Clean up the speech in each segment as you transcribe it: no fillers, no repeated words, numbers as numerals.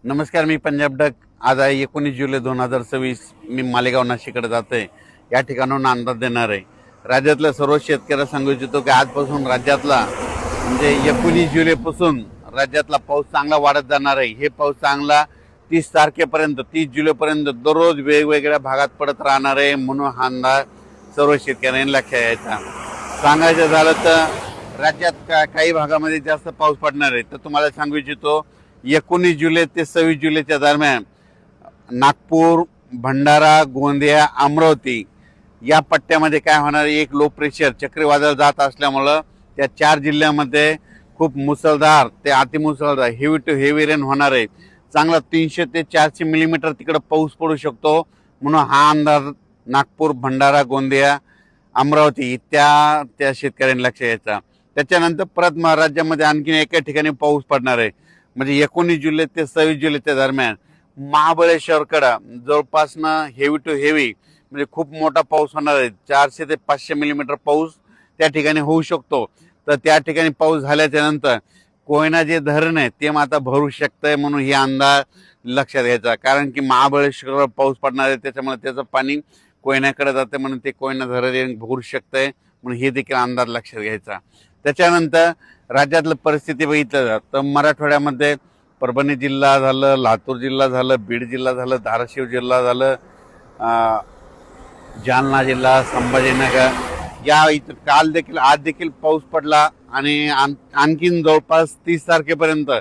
नमस्कार, मी पंजाब डक. आज आहे 19 जुलै 2026. मी मालेगाव नाशिककडे जातोय. या ठिकाणाहून अंदाज देणार आहे. राज्यातल्या सर्व शेतकऱ्यांना सांगू इच्छितो की आजपासून राज्यातला म्हणजे 19 जुलैपासून राज्यातला पाऊस चांगला वाढत जाणार आहे. हे पाऊस चांगला 30 तारखेपर्यंत 30 जुलैपर्यंत दररोज वेगवेगळ्या भागात पडत राहणार आहे, म्हणून हा अंदाज सर्व शेतकऱ्यांनी लक्षात घ्यायचा. सांगायचं झालं तर राज्यात काही भागामध्ये जास्त पाऊस पडणार आहे. तर तुम्हाला सांगू इच्छितो 19 जुलै ते 26 जुलैच्या दरम्यान नागपूर, भंडारा, गोंदिया, अमरावती या पट्ट्यामध्ये काय होणार, एक लो प्रेशर चक्रीवादळ जात असल्यामुळं त्या 4 जिल्ह्यामध्ये खूप मुसळधार ते अतिमुसळधार हेवी टू हेवी रेन होणार आहे. चांगला 300 ते 400 मिलीमीटर तिकडं पाऊस पडू शकतो, म्हणून हा अंदाज नागपूर, भंडारा, गोंदिया, अमरावती त्या त्या शेतकऱ्यांनी लक्ष द्यायचा. त्याच्यानंतर परत राज्यामध्ये आणखीन एका ठिकाणी पाऊस पडणार आहे. म्हणजे 19 जुलै ते 26 जुलैच्या दरम्यान महाबळेश्वरकडं जवळपास हेवी टू हेवी म्हणजे खूप मोठा पाऊस होणार आहे. 400 ते 500 मिलीमीटर पाऊस त्या ठिकाणी होऊ शकतो. तर त्या ठिकाणी पाऊस झाल्याच्या नंतर कोयना जे धरण आहे ते आता भरू शकतंय, म्हणून हे अंदाज लक्षात घ्यायचा. कारण की महाबळेश्वरवर पाऊस पडणार आहे, त्याच्यामुळे त्याचं पाणी कोयनाकडे जाते, म्हणून ते कोयना धरण भरू शकतंय, म्हणून हे देखील अंदाज लक्षात घ्यायचा. त्याच्यानंतर राज्यातलं परिस्थिती बघितलं तर मराठवाड्यामध्ये परभणी जिल्हा झालं, लातूर जिल्हा झालं, बीड जिल्हा झालं, धाराशिव जिल्हा झालं, जालना जिल्हा, संभाजीनगर या इथं काल देखील आज देखील पाऊस पडला. आणि आणखीन जवळपास 30 तारखेपर्यंत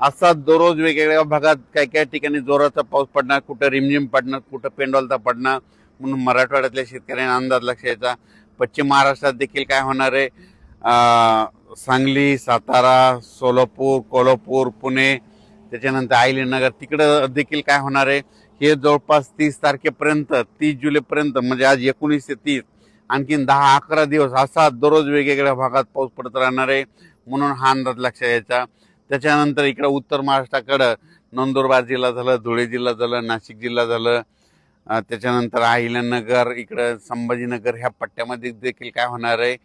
असा दररोज वेगवेगळ्या भागात काही काही ठिकाणी जोराचा पाऊस पडणार, कुठं रिमझिम पडणार, कुठं पेंडॉलचा पडणार, म्हणून मराठवाड्यातल्या शेतकऱ्यांना अंदाज लक्षात यायचा. पश्चिम महाराष्ट्रात देखील काय होणार आहे, सांगली, सातारा, सोलापूर, कोल्हापूर, पुणे, त्याच्यानंतर अहिल्यानगर तिकडं देखील काय होणार आहे, हे जवळपास 30 तारखेपर्यंत 30 जुलैपर्यंत म्हणजे आज 19 ते 30 आणखीन 10-11 दिवस असा दररोज वेगवेगळ्या भागात पाऊस पडत राहणार आहे, म्हणून हा अंदाज लक्षात यायचा. त्याच्यानंतर इकडं उत्तर महाराष्ट्राकडं नंदुरबार जिल्हा झालं, धुळे जिल्हा झालं, नाशिक जिल्हा झालं, त्याच्यानंतर अहिल्यानगर, इकडं संभाजीनगर ह्या पट्ट्यामध्ये देखील काय होणार आहे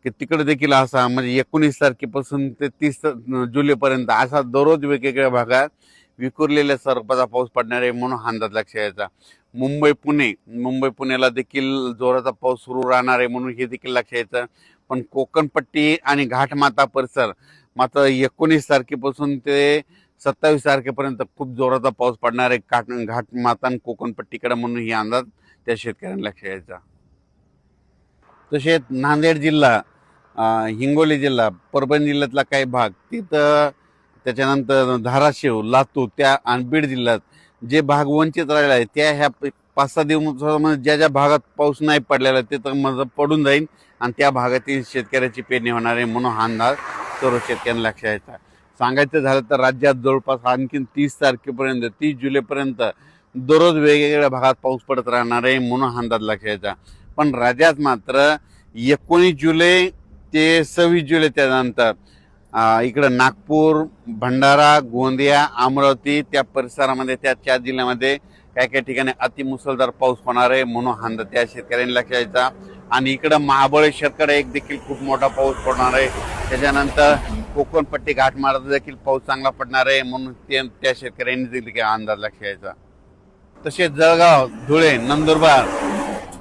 की तिकडे देखील असा म्हणजे 19 तारखेपासून ते 30 जुलैपर्यंत असा दररोज वेगवेगळ्या भागात विखुरलेल्या स्वरूपाचा पाऊस पडणार आहे, म्हणून हा अंदाज लक्षात यायचा. मुंबई पुण्याला देखील जोराचा पाऊस सुरू राहणार आहे, म्हणून हे देखील लक्षात यायचं. पण कोकणपट्टी आणि घाटमाता परिसर मात्र 19 तारखेपासून ते 27 तारखेपर्यंत खूप जोराचा पाऊस पडणार आहे घाटमाता आणि कोकणपट्टीकडे, म्हणून ही अंदाज त्या शेतकऱ्यांना लक्षात यायचा. तसेच नांदेड जिल्हा, हिंगोली जिल्हा, परभणी जिल्ह्यातला काही भाग तिथं, त्याच्यानंतर धाराशिव, लातूर त्या आणि बीड जिल्ह्यात जे भाग वंचित राहिला आहे त्या ह्या 5-6 दिवसामध्ये ज्या ज्या भागात पाऊस नाही पडलेला तिथं मग पडून जाईल आणि त्या भागातील शेतकऱ्याची पेरणी होणार आहे, म्हणून हा अंदाज सर्व शेतकऱ्यांना लक्षात यायचा. सांगायचं झालं तर राज्यात जवळपास आणखीन 30 तारखेपर्यंत 30 जुलैपर्यंत दररोज वेगवेगळ्या भागात पाऊस पडत राहणार आहे, म्हणून हा अंदाज लक्षात यायचा. पण राज्यात मात्र 19 जुलै ते 26 जुलैच्या नंतर इकडं नागपूर, भंडारा, गोंदिया, अमरावती त्या परिसरामध्ये त्या 4 जिल्ह्यामध्ये काही काही ठिकाणी अतिमुसळधार पाऊस होणार आहे, म्हणून हा अंदाज त्या शेतकऱ्यांनी लक्षात यायचा. आणि इकडं महाबळेश्वरकडे एक देखील खूप मोठा पाऊस पडणार आहे. त्याच्यानंतर कोकणपट्टी घाटमाळाचा देखील पाऊस चांगला पडणार आहे, म्हणून त्या शेतकऱ्यांनी देखील अंदाज लक्षात यायचा. तसेच जळगाव, धुळे, नंदुरबार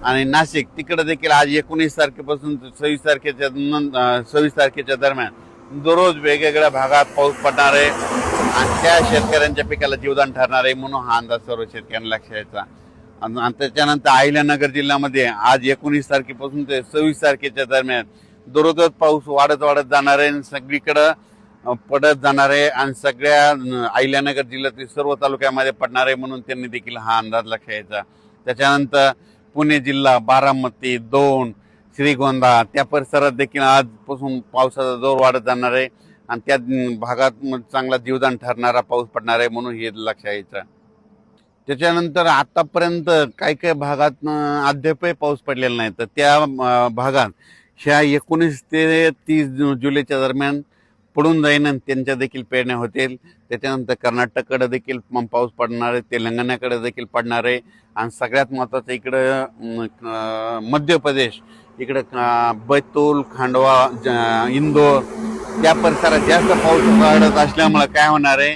आणि नाशिक तिकडे देखील आज 19 तारखेपासून 26 तारखेच्या दरम्यान दररोज वेगवेगळ्या भागात पाऊस पडणार आहे आणि त्या शेतकऱ्यांच्या पिकाला जीवदान ठरणार आहे, म्हणून हा अंदाज सर्व शेतकऱ्यांना लक्षात यायचा. आणि त्याच्यानंतर अहिल्यानगर जिल्ह्यामध्ये आज 19 तारखेपासून ते 26 तारखेच्या दरम्यान दररोजच पाऊस वाढत जाणार आहे, सगळीकडं पडत जाणार आहे आणि सगळ्या अहिल्यानगर जिल्ह्यातील सर्व तालुक्यामध्ये पडणार आहे, म्हणून त्यांनी देखील हा अंदाज लक्षात यायचा. त्याच्यानंतर पुणे जिल्हा, बारामती, दौंड, श्रीगोंदा त्या परिसरात देखील आजपासून पावसाचा जोर वाढत जाणार आहे आणि त्या भागात चांगला जीवदान ठरणारा पाऊस पडणार आहे, म्हणून हे लक्षात यायचं. त्याच्यानंतर आतापर्यंत काही काही भागात अद्यापही पाऊस पडलेला नाही, तर त्या भागात ह्या 19 ते 30 जुलैच्या दरम्यान पडून जाईन आणि त्यांच्या देखील पेरण्या होतील. त्याच्यानंतर कर्नाटककडे देखील पाऊस पडणार आहे, तेलंगणाकडे देखील पडणार आहे आणि सगळ्यात महत्त्वाचं इकडं मध्य प्रदेश, इकडं बैतूल, खांडवा, इंदोर त्या परिसरात जास्त पाऊस पडत असल्यामुळे काय होणार आहे,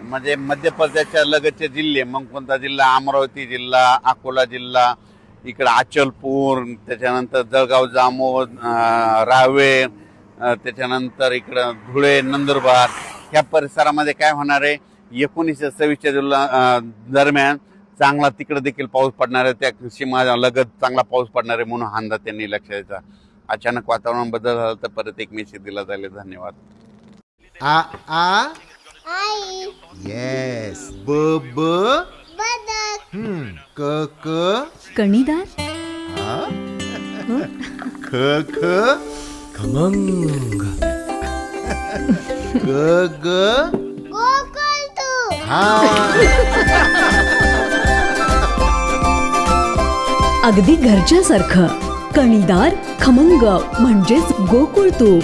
म्हणजे मध्य प्रदेशच्या लगतचे जिल्हे, मग कोणता जिल्हा, अमरावती जिल्हा, अकोला जिल्हा, इकडं अचलपूर, त्याच्यानंतर जळगाव जामोद, रावेर, त्याच्यानंतर इकडं धुळे, नंदुरबार, ह्या परिसरामध्ये काय होणार आहे 1926 दरम्यान चांगला तिकडे देखील पाऊस पडणार आहे, त्या सीमा लगत चांगला पाऊस पडणार आहे म्हणून हा अंदाज त्यांनी लक्ष द्यायचा. अचानक वातावरण बदल झाला तर परत एक मेसेज दिला जाईल. धन्यवाद. आ आ आई येस ब ब बदक क क कणीदार, ख ख खमंग ग ग गोकुळ तू हा अगदी घरच्यासारखं. कणीदार, खमंग म्हणजेच गोकुळ तूप.